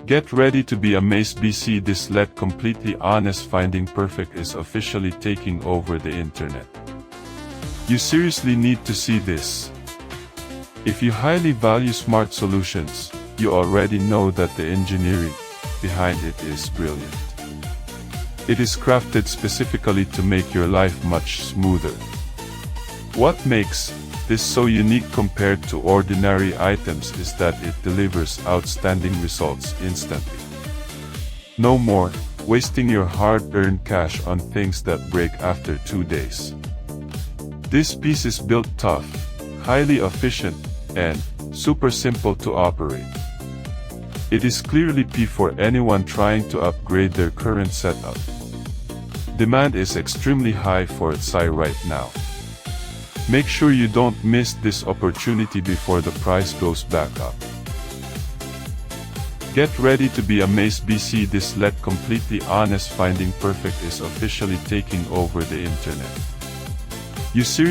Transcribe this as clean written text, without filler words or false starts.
Get ready to be amazed. BC this LED completely honest finding perfect is officially taking over the internet. You seriously need to see this. If you highly value smart solutions, you already know that the engineering behind it is brilliant. It is crafted specifically to make your life much smoother. What makes this so unique compared to ordinary items is that it delivers outstanding results instantly. No more wasting your hard-earned cash on things that break after 2 days. This piece is built tough, highly efficient, and super simple to operate. It is clearly P for anyone trying to upgrade their current setup. Demand is extremely high for Xi right now. Make sure you don't miss this opportunity before the price goes back up. Get ready to be amazed. BC this LED completely honest finding perfect is officially taking over the internet. You seriously